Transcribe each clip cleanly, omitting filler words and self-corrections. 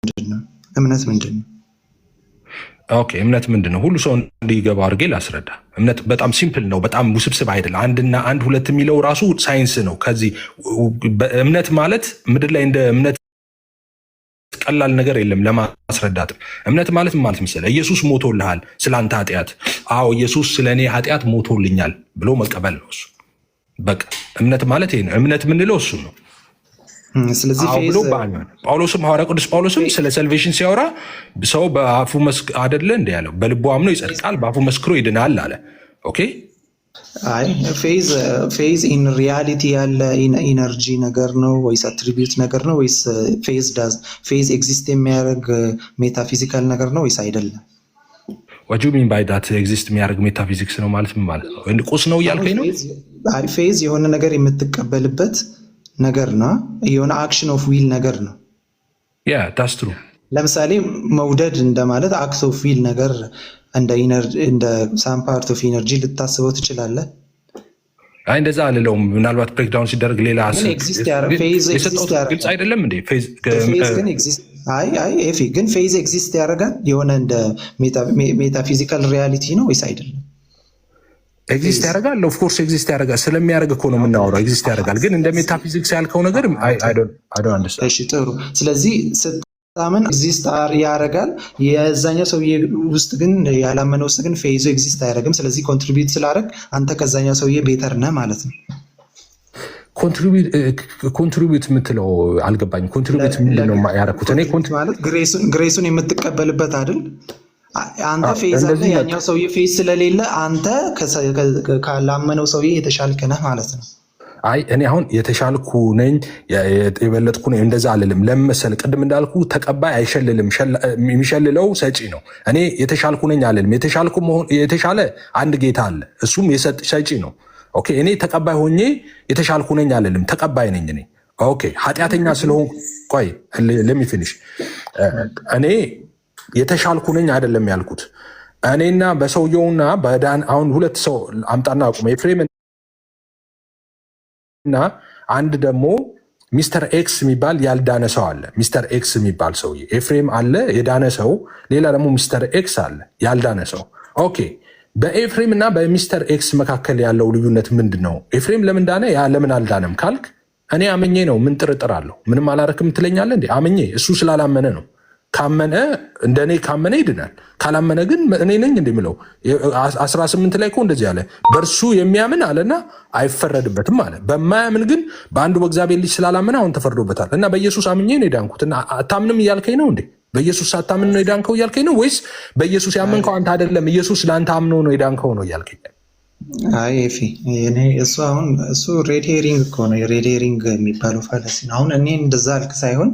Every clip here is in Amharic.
ምንድነው? እምነት ምንድነው? ኦኬ እምነት ምንድነው? ሁሉ ሰው እንዲገባ አድርጌ ላስረዳ። እምነት በጣም ሲምፕል ነው፣ በጣም ውስብስብ አይደለም። አንድና አንድ ሁለት የሚለው ራሱ ሳይንስ ነው። ከዚህ እምነት ማለት ምድር ላይ እንደ እምነት ቀላል ነገር የለም ለማስረዳትም። እምነት ማለት ምን ማለት መሰለህ? ኢየሱስ ሞቶልሃል ስለ አንተ ኃጢአት። አዎ ኢየሱስ ስለ እኔ ኃጢአት ሞቶልኛል ብሎ መቀበል ነው እሱ። በቃ እምነት ማለት ይሄ ነው። እምነት የምንለው እሱ ነው። ስለዚህ ብሎ ጳውሎስም ሐዋርያ ቅዱስ ጳውሎስም ስለ ሰልቬሽን ሲያወራ ሰው በአፉ አይደለ እንደ ያለው በልቡ አምኖ ይጸድቃል፣ በአፉ መስክሮ ይድናል አለ። ኦኬ አይ ፌዝ ኢን ሪያሊቲ ያለ ኢነርጂ ነገር ነው ወይስ አትሪቢዩት ነገር ነው ወይስ ፌዝ ኤግዚስት የሚያደርግ ሜታፊዚካል ነገር ነው ወይስ አይደለም? what do you mean by that ኤግዚስት የሚያደርግ ሜታፊዚክስ ነው ማለት ምን ማለት ነው? ቁስ ነው እያልከኝ ነው? ፌዝ የሆነ ነገር የምትቀበልበት ነገር ነው። የሆነ አክሽን ኦፍ ዊል ነገር ነው። ያ ዳትስ ትሩ። ለምሳሌ መውደድ እንደማለት አክት ኦፍ ዊል ነገር እንደ ሳም ፓርት ኦፍ ኢነርጂ ልታስበው ትችላለህ። አይ እንደዛ አልለውም። ምናልባት ብሬክዳውን ሲደረግ ሌላ ግልጽ አይደለም እንዴ? ግን ፌዝ ኤግዚስት ያደርጋል የሆነ እንደ ሜታፊዚካል ሪያሊቲ ነው ወይስ አይደለም? ኤግዚስት ያደርጋል። ኦፍኮርስ ኤግዚስት ያደርጋል። ስለሚያደርግ እኮ ነው የምናወራው። ኤግዚስት ያደርጋል። ግን እንደ ሜታፊዚክስ ያልከው ነገር አይ ዶንት አንደርስታንድ። እሺ ጥሩ። ስለዚህ ስታምን ኤግዚስት ያደርጋል። የዛኛው ሰውዬ ውስጥ ግን ያላመነ ውስጥ ግን ፌዙ ኤግዚስት አያደርግም። ስለዚህ ኮንትሪቢዩት ስላደረግ አንተ ከዛኛው ሰውዬ ቤተር ነህ ማለት ነው። ኮንትሪቢዩት የምትለው አልገባኝም። ኮንትሪቢዩት ምንድን ነው ያደረኩት እኔ? ማለት ግሬሱን የምትቀበልበት አይደል? አንተ ፌዝ አለ፣ ያኛው ሰውዬ ፌዝ ስለሌለ አንተ ካላመነው ሰውዬ የተሻልክ ነህ ማለት ነው። አይ እኔ አሁን የተሻልኩ ነኝ የበለጥኩ ነኝ እንደዛ አልልም። ለምን መሰለህ? ቅድም እንዳልኩ ተቀባይ አይሸልልም፣ የሚሸልለው ሰጪ ነው። እኔ የተሻልኩ ነኝ አልልም። የተሻለ አንድ ጌታ አለ፣ እሱም ሰጪ ነው። ኦኬ እኔ ተቀባይ ሆኜ የተሻልኩ ነኝ አልልም፣ ተቀባይ ነኝ እኔ። ኦኬ ኃጢአተኛ ስለሆንኩ ቆይ ለሚፊኒሽ እኔ የተሻልኩ ነኝ አይደለም ያልኩት። እኔና በሰውየውና በዳን አሁን ሁለት ሰው አምጣና አቁመ ኤፍሬም እና አንድ ደግሞ ሚስተር ኤክስ የሚባል ያልዳነ ሰው አለ። ሚስተር ኤክስ የሚባል ሰውዬ ኤፍሬም አለ የዳነ ሰው፣ ሌላ ደግሞ ሚስተር ኤክስ አለ ያልዳነ ሰው። ኦኬ በኤፍሬም እና በሚስተር ኤክስ መካከል ያለው ልዩነት ምንድን ነው? ኤፍሬም ለምን ዳነ፣ ያ ለምን አልዳነም ካልክ እኔ አመኜ ነው። ምን ጥርጥር አለው? ምንም አላረክም ትለኛለህ እንዴ? አመኜ፣ እሱ ስላላመነ ነው። ካመነ እንደኔ ካመነ ይድናል። ካላመነ ግን እኔ ነኝ እንደምለው 18 ላይ እኮ እንደዚህ አለ፣ በእርሱ የሚያምን አለና አይፈረድበትም አለ። በማያምን ግን በአንዱ በእግዚአብሔር ልጅ ስላላመነ አሁን ተፈርዶበታል። እና በኢየሱስ አምኜ ነው የዳንኩት። እና አታምንም እያልከኝ ነው እንዴ? በኢየሱስ ሳታምን ነው የዳንከው እያልከኝ ነው ወይስ በኢየሱስ ያመንከው አንተ አይደለም ኢየሱስ ለአንተ አምኖ ነው የዳንከው ነው እያልከኝ? አይ ኤፊ እሱ ሬድ ሄሪንግ እኮ ነው። የሬድ ሄሪንግ የሚባለው ፋላሲ ነው። አሁን እኔ እንደዛ አልክ ሳይሆን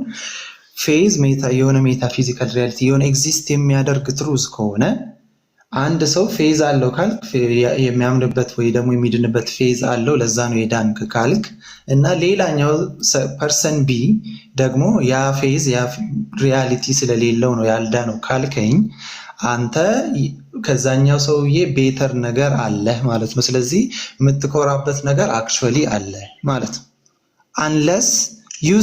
ፌዝ የሆነ ሜታፊዚካል ሪያሊቲ የሆነ ኤግዚስት የሚያደርግ ትሩዝ ከሆነ አንድ ሰው ፌዝ አለው ካልክ የሚያምንበት ወይ ደግሞ የሚድንበት ፌዝ አለው፣ ለዛ ነው የዳንክ ካልክ እና ሌላኛው ፐርሰን ቢ ደግሞ ያ ፌዝ ያ ሪያሊቲ ስለሌለው ነው ያልዳነው ካልከኝ አንተ ከዛኛው ሰውዬ ቤተር ነገር አለህ ማለት ነው። ስለዚህ የምትኮራበት ነገር አክቹዋሊ አለ ማለት ነው። አንለስ ዩ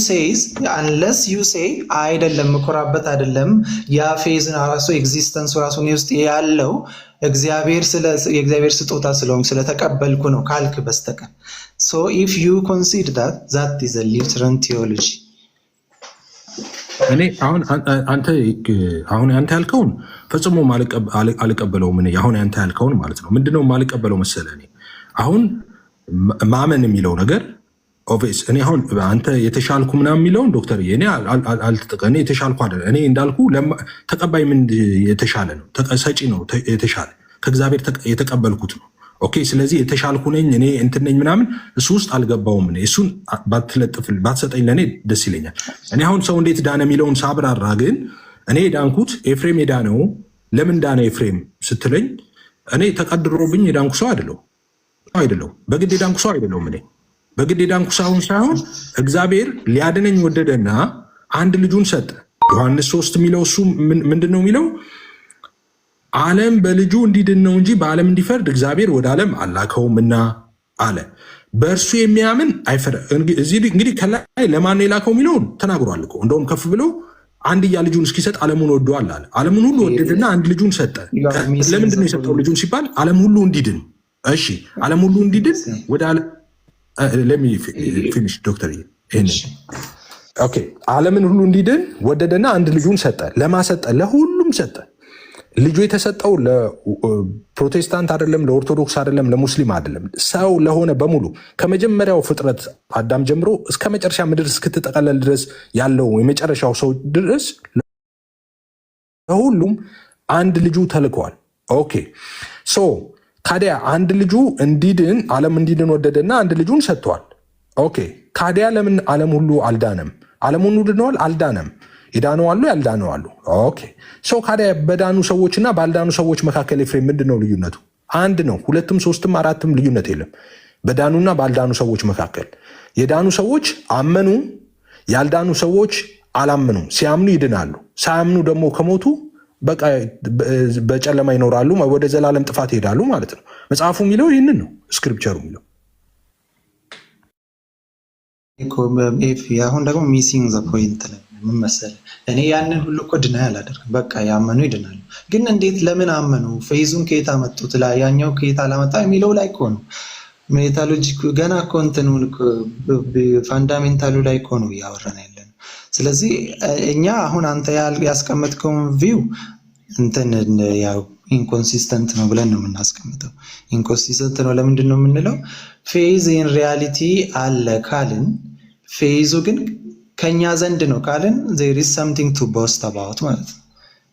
ሴይ አይደለም ምኮራበት አይደለም ያ ፌዝ ራሱ ኤግዚስተንሱ ራሱ ውስጥ ያለው የእግዚአብሔር ስጦታ ስለሆንኩ ስለተቀበልኩ ነው ካልክ በስተቀር ሶ ኢፍ ዩ ኮንሲደር ዛት ኢዝ አ ሉተራን ቲዮሎጂ። እኔ አሁን አንተ ያልከውን ፈጽሞ አልቀበለውም። እኔ አሁን አንተ ያልከውን ማለት ነው ምንድነው የማልቀበለው መሰለህ? እኔ አሁን ማመን የሚለው ነገር ኦብቪየስ እኔ አሁን አንተ የተሻልኩ ምናምን የሚለውን ዶክተር እኔ እኔ የተሻልኩ አይደለም። እኔ እንዳልኩ ተቀባይ ምን የተሻለ ነው፣ ሰጪ ነው የተሻለ ከእግዚአብሔር የተቀበልኩት ነው። ኦኬ ስለዚህ የተሻልኩ ነኝ እኔ እንትን ነኝ ምናምን እሱ ውስጥ አልገባውም። እኔ እሱን ባትሰጠኝ ለእኔ ደስ ይለኛል። እኔ አሁን ሰው እንዴት ዳነ የሚለውን ሳብራራ ግን እኔ የዳንኩት ኤፍሬም የዳነው ለምን ዳነ ኤፍሬም ስትለኝ እኔ ተቀድሮብኝ የዳንኩ ሰው አይደለው፣ በግድ የዳንኩ ሰው አይደለውም። እኔ በግድ የዳንኩ ሳይሆን እግዚአብሔር ሊያድነኝ ወደደና አንድ ልጁን ሰጠ። ዮሐንስ 3 የሚለው እሱ ምንድን ነው የሚለው? ዓለም በልጁ እንዲድን ነው እንጂ በዓለም እንዲፈርድ እግዚአብሔር ወደ ዓለም አላከውምና አለ። በእርሱ የሚያምን አይፈርድም። እንግዲህ ከላይ ለማን የላከው የሚለውን ተናግሯል እኮ። እንደውም ከፍ ብሎ አንድያ ልጁን እስኪሰጥ ዓለሙን ወደዋል አለ። ዓለሙን ሁሉ ወደደና አንድ ልጁን ሰጠ። ለምንድን ነው የሰጠው ልጁን ሲባል ዓለም ሁሉ እንዲድን። እሺ ዓለም ሁሉ እንዲድን ወደ ፊኒሽ ዶክተር ይሄንን ኦኬ። ዓለምን ሁሉ እንዲድን ወደደና አንድ ልጁን ሰጠ። ለማሰጠ ለሁሉም ሰጠ። ልጁ የተሰጠው ለፕሮቴስታንት አይደለም፣ ለኦርቶዶክስ አይደለም፣ ለሙስሊም አይደለም። ሰው ለሆነ በሙሉ ከመጀመሪያው ፍጥረት አዳም ጀምሮ እስከ መጨረሻ ምድር እስክትጠቀለል ድረስ ያለው የመጨረሻው ሰው ድረስ ለሁሉም አንድ ልጁ ተልከዋል። ኦኬ ሶ ካዲያ አንድ ልጁ እንዲድን ዓለም እንዲድን ወደደና አንድ ልጁን ሰጥቷል። ኦኬ ካዲያ ለምን ዓለም ሁሉ አልዳነም? ዓለም ሁሉ ድነዋል፣ አልዳነም። የዳኑ አሉ፣ ያልዳኑ አሉ። ኦኬ ሶ ካዲያ በዳኑ ሰዎችና ባልዳኑ ሰዎች መካከል ኤፍሬም ምንድን ነው ልዩነቱ? አንድ ነው። ሁለትም ሶስትም አራትም ልዩነት የለም በዳኑና ባልዳኑ ሰዎች መካከል። የዳኑ ሰዎች አመኑ፣ ያልዳኑ ሰዎች አላመኑም። ሲያምኑ ይድናሉ፣ ሳያምኑ ደግሞ ከሞቱ በቃ በጨለማ ይኖራሉ፣ ወደ ዘላለም ጥፋት ይሄዳሉ ማለት ነው። መጽሐፉ የሚለው ይህንን ነው፣ ስክሪፕቸሩ የሚለው። አሁን ደግሞ ሚሲንግ ዘ ፖይንት ላይ ምን መሰለህ፣ እኔ ያንን ሁሉ እኮ ድና አላደርግም። በቃ ያመኑ ይድናሉ። ግን እንዴት ለምን አመኑ? ፌዙን ከየት አመጡት? ያኛው ከየት አላመጣ የሚለው ላይ እኮ ነው። ሜታሎጂ ገና እኮ እንትኑን ፋንዳሜንታሉ ላይ እኮ ነው እያወራን ያለ ነው። ስለዚህ እኛ አሁን አንተ ያስቀመጥከውን ቪው እንትን ያው ኢንኮንሲስተንት ነው ብለን ነው የምናስቀምጠው። ኢንኮንሲስተንት ነው ለምንድን ነው የምንለው? ፌዝ ኢን ሪያሊቲ አለ ካልን ፌዙ ግን ከኛ ዘንድ ነው ካልን there is something to boast about ማለት ነው።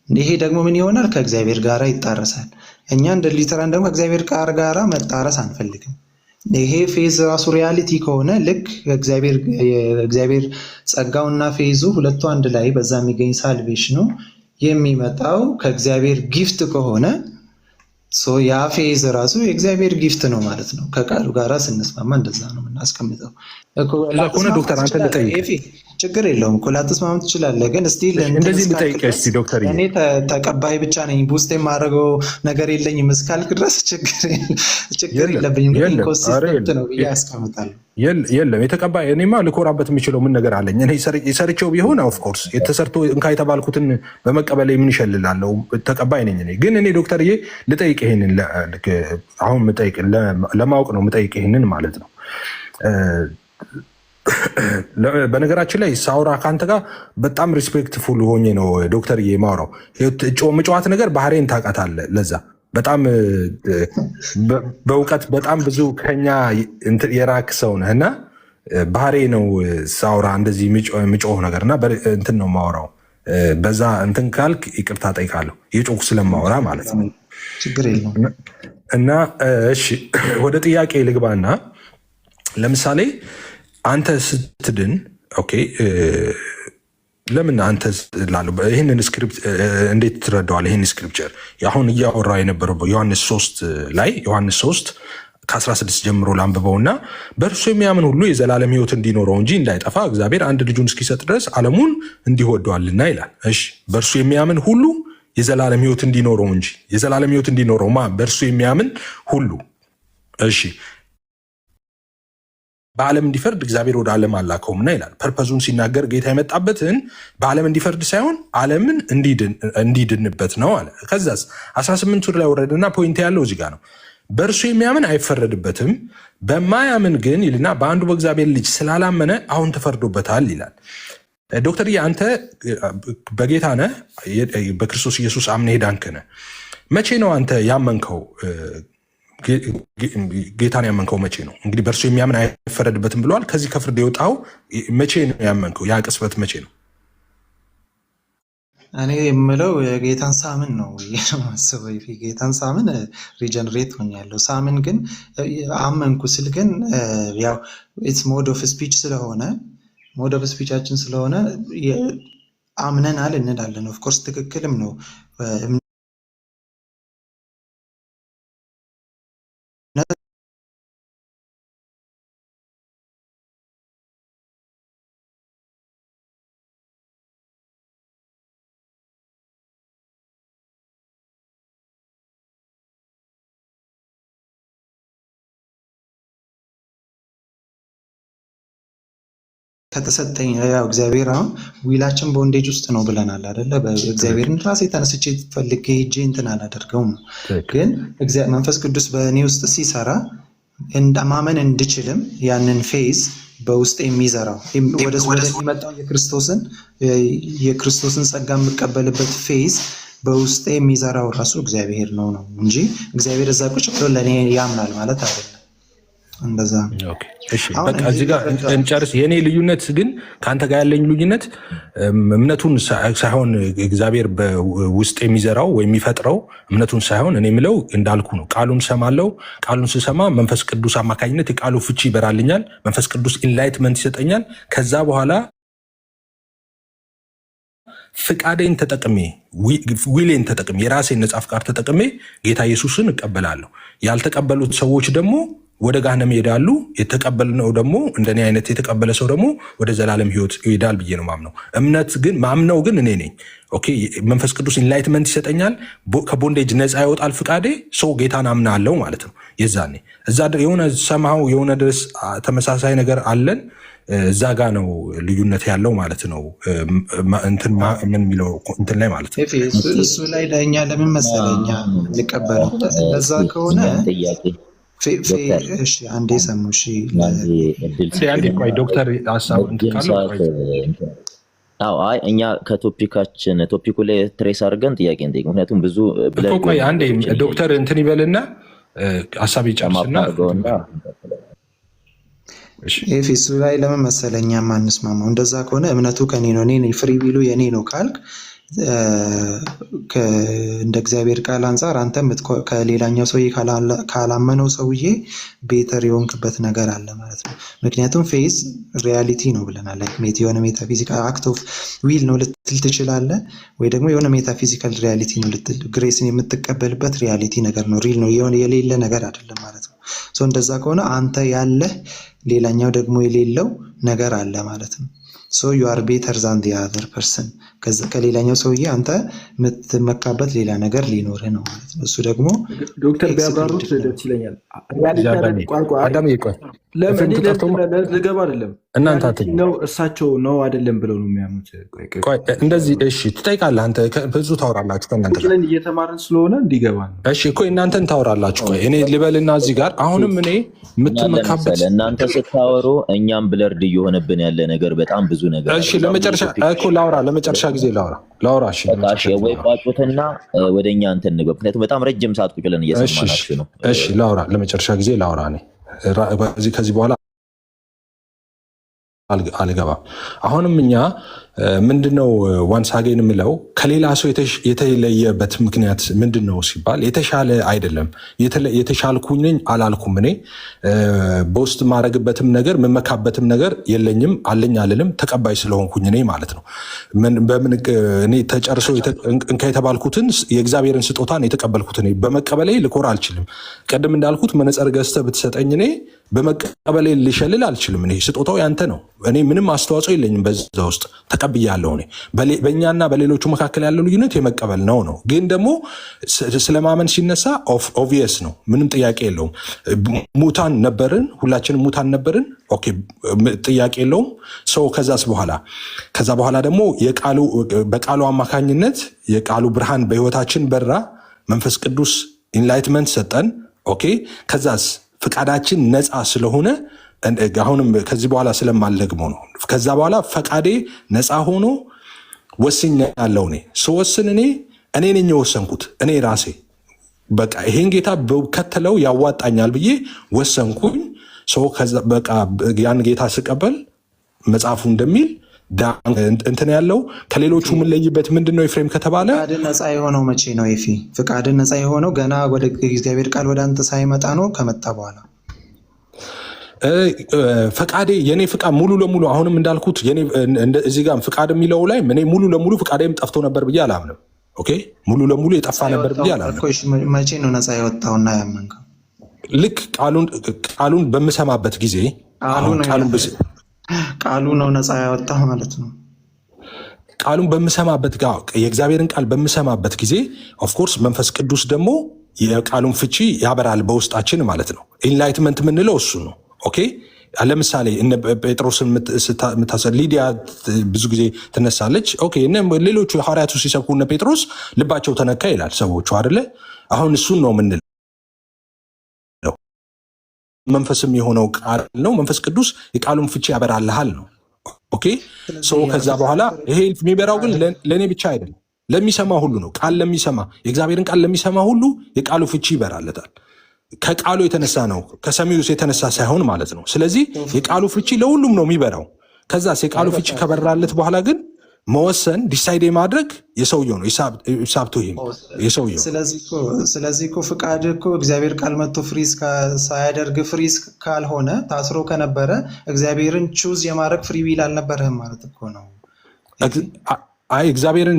ይሄ ደግሞ ምን ይሆናል? ከእግዚአብሔር ጋር ይጣረሳል። እኛ እንደ ሊተራን ደግሞ ከእግዚአብሔር ጋር መጣረስ አንፈልግም። ይሄ ፌዝ ራሱ ሪያሊቲ ከሆነ ልክ እግዚአብሔር ጸጋውና ፌዙ ሁለቱ አንድ ላይ በዛ የሚገኝ ሳልቬሽኑ የሚመጣው ከእግዚአብሔር ጊፍት ከሆነ ያ ፌዝ ራሱ የእግዚአብሔር ጊፍት ነው ማለት ነው። ከቃሉ ጋር ስንስማማ እንደዛ ነው የምናስቀምጠው። ዶክተር አንተ ልጠይቅ፣ ችግር የለውም እኮ ላትስማማ ትችላለህ። ግን ስቲል እንደዚህ ልጠይቅ እስኪ ዶክተር፣ እኔ ተቀባይ ብቻ ነኝ ውስጥ የማደርገው ነገር የለኝም እስካልክ ድረስ ችግር የለብኝም። ኢንኮንሲስተንት ነው ብዬ አስቀምጣለሁ። የለም የተቀባይ እኔማ ልኮራበት የሚችለው ምን ነገር አለኝ? እኔ የሰርቼው ቢሆን ኦፍኮርስ የተሰርቶ እንካ የተባልኩትን በመቀበል ምን ይሸልላለሁ? ተቀባይ ነኝ እኔ። ግን እኔ ዶክተርዬ ልጠይቅ ይሄንን አሁን ለማወቅ ነው የምጠይቅ ይሄንን ማለት ነው። በነገራችን ላይ ሳውራ ከአንተ ጋር በጣም ሪስፔክትፉል ሆኜ ነው ዶክተርዬ ማውራው። መጫዋት ነገር ባህሬን ታውቃታለህ። ለዛ በጣም በእውቀት በጣም ብዙ ከኛ የራክ ሰው ነህ እና ባህሬ ነው ሳውራ እንደዚህ ምጮህ ነገር እና እንትን ነው ማውራው። በዛ እንትን ካልክ ይቅርታ ጠይቃለሁ፣ የጮኩ ስለማውራ ማለት ነው። ችግር የለውም። እና እሺ ወደ ጥያቄ ልግባና ለምሳሌ አንተ ስትድን ኦኬ፣ ለምን አንተ ላለው ይህንን ስክሪፕት እንዴት ትረዳዋለህ? ይህን ስክሪፕቸር አሁን እያወራ የነበረው ዮሐንስ 3 ላይ ዮሐንስ 3 ከ16 ጀምሮ ላንብበውና በእርሱ የሚያምን ሁሉ የዘላለም ሕይወት እንዲኖረው እንጂ እንዳይጠፋ እግዚአብሔር አንድ ልጁን እስኪሰጥ ድረስ ዓለሙን እንዲሁ ወዶአልና ይላል። እሺ በእርሱ የሚያምን ሁሉ የዘላለም ሕይወት እንዲኖረው እንጂ የዘላለም ሕይወት እንዲኖረው በእርሱ የሚያምን ሁሉ እሺ በዓለም እንዲፈርድ እግዚአብሔር ወደ ዓለም አላከውምና ይላል። ፐርፐዙን ሲናገር ጌታ የመጣበትን በዓለም እንዲፈርድ ሳይሆን ዓለምን እንዲድንበት ነው አለ። ከዛስ 18 ላይ ወረደና ፖይንት ያለው እዚህ ጋር ነው። በእርሱ የሚያምን አይፈረድበትም፣ በማያምን ግን ይልና በአንዱ በእግዚአብሔር ልጅ ስላላመነ አሁን ተፈርዶበታል ይላል። ዶክተር አንተ በጌታ ነህ፣ በክርስቶስ ኢየሱስ አምነህ ሄዳንክ ነህ። መቼ ነው አንተ ያመንከው? ጌታን ያመንከው መቼ ነው? እንግዲህ በእርሱ የሚያምን አይፈረድበትም ብለዋል። ከዚህ ከፍርድ የወጣው መቼ ነው ያመንከው? ያ ቅጽበት መቼ ነው? እኔ የምለው ጌታን ሳምን ነው ማስበው። ጌታን ሳምን ሪጀነሬት ሆኛለሁ። ሳምን ግን አመንኩ ስል ግን ያው ኢትስ ሞድ ኦፍ ስፒች ስለሆነ ሞድ ኦፍ ስፒቻችን ስለሆነ አምነናል እንላለን። ኦፍኮርስ ትክክልም ነው። ከተሰጠኝ ያው እግዚአብሔር አሁን ዊላችን ቦንዴጅ ውስጥ ነው ብለናል አይደለ? በእግዚአብሔርን ራሴ ተነስቼ ፈልጌ ሄጄ እንትን አላደርገውም ነው። ግን መንፈስ ቅዱስ በእኔ ውስጥ ሲሰራ ማመን እንድችልም ያንን ፌዝ በውስጥ የሚዘራው ወደ የሚመጣው የክርስቶስን ጸጋ የምቀበልበት ፌዝ በውስጥ የሚዘራው ራሱ እግዚአብሔር ነው እንጂ እግዚአብሔር እዛ ቁጭ ብሎ ለእኔ ያምናል ማለት አይደለም። እንደዛ በቃ እዚህ ጋር እንጨርስ። የኔ ልዩነት ግን ከአንተ ጋር ያለኝ ልዩነት እምነቱን ሳይሆን እግዚአብሔር በውስጥ የሚዘራው ወይ የሚፈጥረው እምነቱን ሳይሆን እኔ የምለው እንዳልኩ ነው። ቃሉን ሰማለው። ቃሉን ስሰማ መንፈስ ቅዱስ አማካኝነት የቃሉ ፍቺ ይበራልኛል። መንፈስ ቅዱስ ኢንላይትመንት ይሰጠኛል። ከዛ በኋላ ፍቃዴን ተጠቅሜ ዊሌን ተጠቅሜ የራሴን ነጻ ፍቃድ ተጠቅሜ ጌታ ኢየሱስን እቀበላለሁ። ያልተቀበሉት ሰዎች ደግሞ ወደ ገሃነም ይሄዳሉ። የተቀበልነው ደግሞ እንደኔ አይነት የተቀበለ ሰው ደግሞ ወደ ዘላለም ሕይወት ይሄዳል ብዬ ነው ማምነው። እምነት ግን ማምነው ግን እኔ ነኝ። ኦኬ መንፈስ ቅዱስ ኢንላይትመንት ይሰጠኛል። ከቦንዴጅ ነፃ ይወጣል ፍቃዴ። ሰው ጌታን አምናለሁ ማለት ነው። የዛኔ እዛ የሆነ ሰማው የሆነ ድረስ ተመሳሳይ ነገር አለን። እዛ ጋ ነው ልዩነት ያለው ማለት ነው። እንትን ምን የሚለው እንትን ላይ ማለት ነው። እሱ ላይ ለእኛ ለምን መሰለኛ እንቀበለው ለዛ ከሆነ አንዴ ሰሙ ዶክተር ሀሳብ እኛ ቶፒኩ ላይ ትሬስ አድርገን ጥያቄ እንጠይቅ። ምክንያቱም ብዙ አንዴ ዶክተር እንትን ይበልና ሀሳብ ይጨርስና ኤፌሱ ላይ ለምን መሰለኛ ማንስማማው? እንደዛ ከሆነ እምነቱ ከኔ ነው፣ እኔ ፍሪ ቢሉ የኔ ነው ካልክ እንደ እግዚአብሔር ቃል አንጻር አንተ ከሌላኛው ሰውዬ ካላመነው ሰውዬ ቤተር የሆንክበት ነገር አለ ማለት ነው። ምክንያቱም ፌዝ ሪያሊቲ ነው ብለናል። የሆነ ሜታፊዚካል አክት ኦፍ ዊል ነው ልትል ትችላለህ፣ ወይ ደግሞ የሆነ ሜታፊዚካል ሪያሊቲ ነው ልትል፣ ግሬስን የምትቀበልበት ሪያሊቲ ነገር ነው፣ ሪል ነው፣ የሆነ የሌለ ነገር አይደለም ማለት ነው። እንደዛ ከሆነ አንተ ያለህ ሌላኛው ደግሞ የሌለው ነገር አለ ማለት ነው። ሶ ዩ አር ቤተር ዛን ዲ አዘር ፐርሰን። ከሌላኛው ሰውዬ አንተ የምትመካበት ሌላ ነገር ሊኖርህ ነው ማለት ነው። እሱ ደግሞ ዶክተር ቢያብራሩት ደስ ይለኛል። ልገባ አይደለም እናንተ ነው እሳቸው ነው አይደለም ብለው ነው የሚያምኑት። እንደዚህ እሺ፣ ትጠይቃለህ አንተ። ብዙ ታወራላችሁ ከእናንተ ጋር እየተማርን ስለሆነ እንዲገባ ነው። እሺ እኮ እናንተን ታወራላችሁ። ቆይ እኔ ልበልና እዚህ ጋር አሁንም እኔ የምትመካበት እናንተ ስታወሩ እኛም ብለርድ እየሆነብን ያለ ነገር በጣም ብዙ ነገር። እሺ ለመጨረሻ እኮ ለመጨረሻ ጊዜ ላውራ። እሺ ወይ ቋጩትና ወደኛ እንትን ንገብ። ምክንያቱም በጣም ረጅም ሰዓት ቁጭ ብለን እየሰማናችሁ ነው። እሺ ለመጨረሻ ጊዜ ላውራ። እኔ ከዚህ በኋላ አልገባም። አሁንም እኛ ምንድነው ዋንስ አጌን የምለው ከሌላ ሰው የተለየበት ምክንያት ምንድነው ሲባል የተሻለ አይደለም። የተሻልኩኝ ነኝ አላልኩም። እኔ በውስጥ ማድረግበትም ነገር የምመካበትም ነገር የለኝም፣ አለኝ አልልም። ተቀባይ ስለሆንኩኝ እኔ ማለት ነው። እኔ ተጨርሶ እንካ የተባልኩትን የእግዚአብሔርን ስጦታን የተቀበልኩት እኔ በመቀበሌ ልኮራ አልችልም። ቅድም እንዳልኩት መነጽር ገዝተህ ብትሰጠኝ እኔ በመቀበሌ ልሸልል አልችልም። እኔ ስጦታው ያንተ ነው። እኔ ምንም አስተዋጽኦ የለኝም በዛ ውስጥ ተቀብያለሁ። እኔ በእኛና በሌሎቹ መካከል ያለው ልዩነት የመቀበል ነው። ግን ደግሞ ስለማመን ሲነሳ ኦብቪየስ ነው፣ ምንም ጥያቄ የለውም። ሙታን ነበርን፣ ሁላችንም ሙታን ነበርን። ኦኬ ጥያቄ የለውም። ሰው ከዛ በኋላ ደግሞ በቃሉ አማካኝነት የቃሉ ብርሃን በህይወታችን በራ። መንፈስ ቅዱስ ኢንላይትመንት ሰጠን። ኦኬ ከዛስ ፍቃዳችን ነፃ ስለሆነ አሁንም ከዚህ በኋላ ስለማልደግመው ነው። ከዛ በኋላ ፈቃዴ ነፃ ሆኖ ወስኛለሁ። እኔ ስወስን እኔ ነኝ የወሰንኩት። እኔ ራሴ በቃ ይሄን ጌታ ከተለው ያዋጣኛል ብዬ ወሰንኩኝ። በቃ ያን ጌታ ስቀበል መጽሐፉ እንደሚል እንትን ያለው ከሌሎቹ የምንለይበት ምንድን ነው? ኤፍሬም ከተባለ ፍቃድን ነፃ የሆነው መቼ ነው? ፍቃድን ነፃ የሆነው ገና ወደ እግዚአብሔር ቃል ወደ አንተ ሳይመጣ ነው? ከመጣ በኋላ ፈቃዴ የኔ ፍቃድ ሙሉ ለሙሉ አሁንም እንዳልኩት እዚህ ጋር ፍቃድ የሚለው ላይ እኔ ሙሉ ለሙሉ ፍቃዴም ጠፍቶ ነበር ብዬ አላምንም። ኦኬ ሙሉ ለሙሉ የጠፋ ነበር ብዬ አላምንም። መቼ ነው ነፃ የወጣውና ያመንከው? ልክ ቃሉን በምሰማበት ጊዜ ቃሉ ነው ነፃ ያወጣው ማለት ነው። ቃሉን በምሰማበት የእግዚአብሔርን ቃል በምሰማበት ጊዜ ኦፍኮርስ መንፈስ ቅዱስ ደግሞ የቃሉን ፍቺ ያበራል በውስጣችን ማለት ነው። ኢንላይትመንት የምንለው እሱ ነው። ኦኬ ለምሳሌ እነ ጴጥሮስን ሊዲያ ብዙ ጊዜ ትነሳለች። ኦኬ ሌሎቹ ሐዋርያቱ ሲሰብኩ እነ ጴጥሮስ ልባቸው ተነካ ይላል ሰዎቹ አይደለ? አሁን እሱን ነው የምንለው። መንፈስም የሆነው ቃል ነው። መንፈስ ቅዱስ የቃሉን ፍቺ ያበራልሃል ነው። ኦኬ ሰው ከዛ በኋላ ይሄ የሚበራው ግን ለእኔ ብቻ አይደለም፣ ለሚሰማ ሁሉ ነው። ቃል ለሚሰማ የእግዚአብሔርን ቃል ለሚሰማ ሁሉ የቃሉ ፍቺ ይበራለታል። ከቃሉ የተነሳ ነው፣ ከሰሚው የተነሳ ሳይሆን ማለት ነው። ስለዚህ የቃሉ ፍቺ ለሁሉም ነው የሚበራው። ከዛስ የቃሉ ፍቺ ከበራለት በኋላ ግን መወሰን ዲሳይድ ማድረግ የሰውየው ነው። ሂሳብቱ የሰውየው። ስለዚህ እኮ ፍቃድ እኮ እግዚአብሔር ቃል መጥቶ ፍሪዝ ሳያደርግ ፍሪዝ ካልሆነ ታስሮ ከነበረ እግዚአብሔርን ቹዝ የማድረግ ፍሪ ዊል አልነበረህም ማለት እኮ ነው። አይ እግዚአብሔርን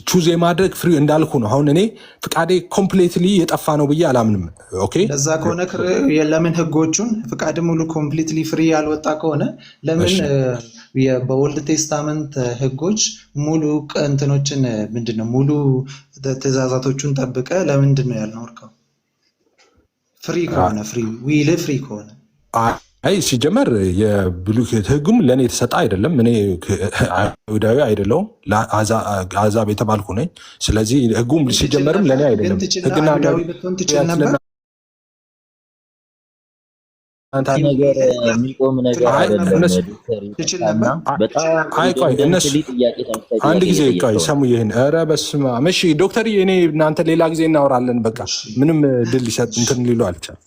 ቹዝ የማድረግ ፍሪ እንዳልኩ ነው። አሁን እኔ ፍቃዴ ኮምፕሊትሊ የጠፋ ነው ብዬ አላምንም። ኦኬ ለዛ ከሆነ ለምን ህጎቹን ፍቃድ ሙሉ ኮምፕሊትሊ ፍሪ ያልወጣ ከሆነ ለምን በኦልድ ቴስታመንት ህጎች ሙሉ እንትኖችን ምንድነው ሙሉ ትእዛዛቶቹን ጠብቀ ለምንድን ነው ያልኖርከው? ፍሪ ከሆነ ፍሪ ዊል ፍሪ ከሆነ አይ ሲጀመር የብሉይ ህጉም ለእኔ የተሰጠ አይደለም። እኔ አይሁዳዊ አይደለሁም፣ አሕዛብ የተባልኩ ነኝ። ስለዚህ ህጉም ሲጀመርም ለእኔ አይደለም። ህግና ነገር የሚቆም ነገር አይደለም። አንድ ጊዜ ቆይ ሰሙ ይህን ኧረ በስመ አብ። እሺ ዶክተር እኔ እናንተ ሌላ ጊዜ እናወራለን። በቃ ምንም እድል ሊሰጥ እንትን ሊሉ አልቻል።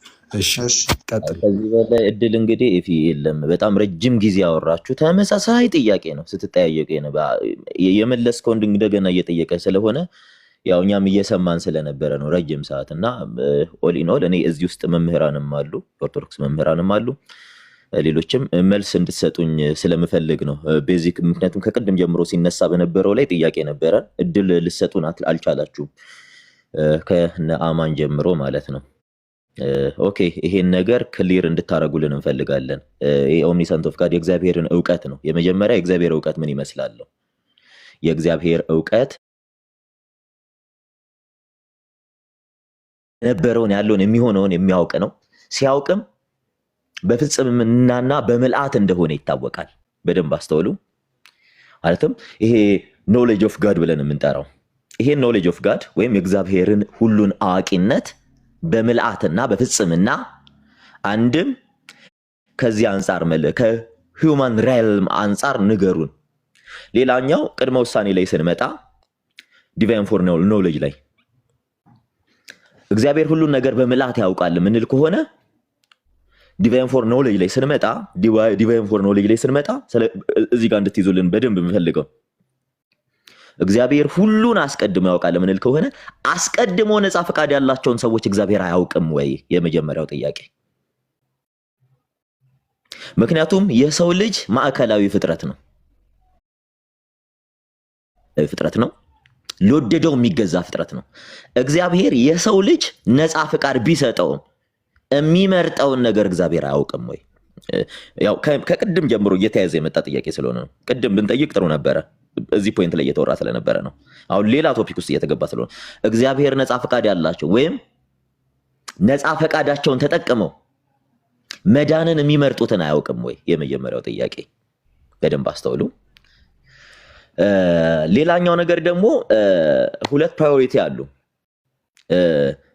ከዚህ በላይ እድል እንግዲህ ኤፊ የለም። በጣም ረጅም ጊዜ ያወራችሁ ተመሳሳይ ጥያቄ ነው ስትጠያየቁ የመለስከው እንደገና እየጠየቀ ስለሆነ ያው እኛም እየሰማን ስለነበረ ነው ረጅም ሰዓት እና ኦል ኢን ኦል እኔ እዚህ ውስጥ መምህራንም አሉ፣ ኦርቶዶክስ መምህራንም አሉ፣ ሌሎችም መልስ እንድትሰጡኝ ስለምፈልግ ነው ቤዚክ። ምክንያቱም ከቅድም ጀምሮ ሲነሳ በነበረው ላይ ጥያቄ ነበረ፣ እድል ልትሰጡን አልቻላችሁም፣ ከነ አማን ጀምሮ ማለት ነው። ኦኬ ይሄን ነገር ክሊር እንድታረጉልን እንፈልጋለን። ይሄ ኦምኒሰንት ኦፍ ጋድ የእግዚአብሔርን እውቀት ነው። የመጀመሪያ የእግዚአብሔር እውቀት ምን ይመስላል? የእግዚአብሔር እውቀት የነበረውን ያለውን የሚሆነውን የሚያውቅ ነው። ሲያውቅም በፍጽምናና በምልአት እንደሆነ ይታወቃል። በደንብ አስተውሉ። ማለትም ይሄ ኖሌጅ ኦፍ ጋድ ብለን የምንጠራው ይሄ ኖሌጅ ኦፍ ጋድ ወይም የእግዚአብሔርን ሁሉን አዋቂነት በምልአትና በፍጽምና አንድም ከዚህ አንጻር ከሂውማን ሪልም አንጻር ንገሩን። ሌላኛው ቅድመ ውሳኔ ላይ ስንመጣ ዲቫይን ፎር ኖሌጅ ላይ እግዚአብሔር ሁሉን ነገር በምልአት ያውቃል ምንል ከሆነ ዲቫይን ፎር ኖሌጅ ላይ ስንመጣ እዚህ ጋር እንድትይዙልን በደንብ የምፈልገው እግዚአብሔር ሁሉን አስቀድሞ ያውቃል ምንል ከሆነ አስቀድሞ ነፃ ፈቃድ ያላቸውን ሰዎች እግዚአብሔር አያውቅም ወይ? የመጀመሪያው ጥያቄ። ምክንያቱም የሰው ልጅ ማዕከላዊ ፍጥረት ነው፣ ለወደደው የሚገዛ ፍጥረት ነው። እግዚአብሔር የሰው ልጅ ነፃ ፈቃድ ቢሰጠውም የሚመርጠውን ነገር እግዚአብሔር አያውቅም ወይ? ያው ከቅድም ጀምሮ እየተያዘ የመጣ ጥያቄ ስለሆነ ነው። ቅድም ብንጠይቅ ጥሩ ነበረ፣ እዚህ ፖይንት ላይ እየተወራ ስለነበረ ነው። አሁን ሌላ ቶፒክ ውስጥ እየተገባ ስለሆነ እግዚአብሔር ነፃ ፈቃድ ያላቸው ወይም ነፃ ፈቃዳቸውን ተጠቅመው መዳንን የሚመርጡትን አያውቅም ወይ? የመጀመሪያው ጥያቄ በደንብ አስተውሉ። ሌላኛው ነገር ደግሞ ሁለት ፕራዮሪቲ አሉ።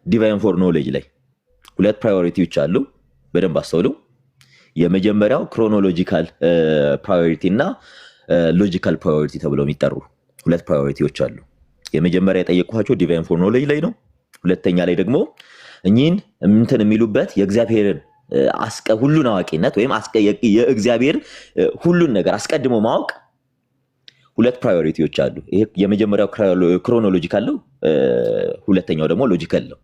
ዲቫይን ፎር ኖሌጅ ላይ ሁለት ፕራዮሪቲዎች አሉ። በደንብ አስተውሉ። የመጀመሪያው ክሮኖሎጂካል ፕራዮሪቲ እና ሎጂካል ፕራዮሪቲ ተብለው የሚጠሩ ሁለት ፕራዮሪቲዎች አሉ። የመጀመሪያ የጠየቅኋቸው ዲቫይን ፎር ኖሌጅ ላይ ነው። ሁለተኛ ላይ ደግሞ እኚህን እንትን የሚሉበት የእግዚአብሔርን ሁሉን አዋቂነት ወይም የእግዚአብሔር ሁሉን ነገር አስቀድሞ ማወቅ ሁለት ፕራዮሪቲዎች አሉ። ይሄ የመጀመሪያው ክሮኖሎጂካል ነው፣ ሁለተኛው ደግሞ ሎጂካል ነው።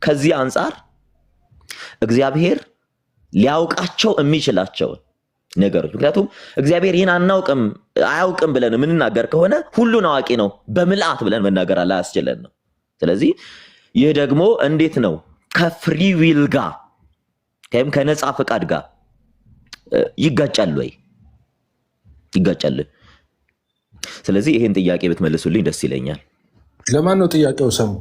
ከዚህ አንጻር እግዚአብሔር ሊያውቃቸው የሚችላቸው ነገሮች ምክንያቱም እግዚአብሔር ይህን አያውቅም ብለን የምንናገር ከሆነ ሁሉን አዋቂ ነው በምልአት ብለን መናገር አላያስችለን ነው። ስለዚህ ይህ ደግሞ እንዴት ነው ከፍሪ ዊል ጋር ወይም ከነፃ ፈቃድ ጋር ይጋጫል ወይ? ይጋጫል። ስለዚህ ይሄን ጥያቄ ብትመልሱልኝ ደስ ይለኛል። ለማን ነው ጥያቄው? ሰሙ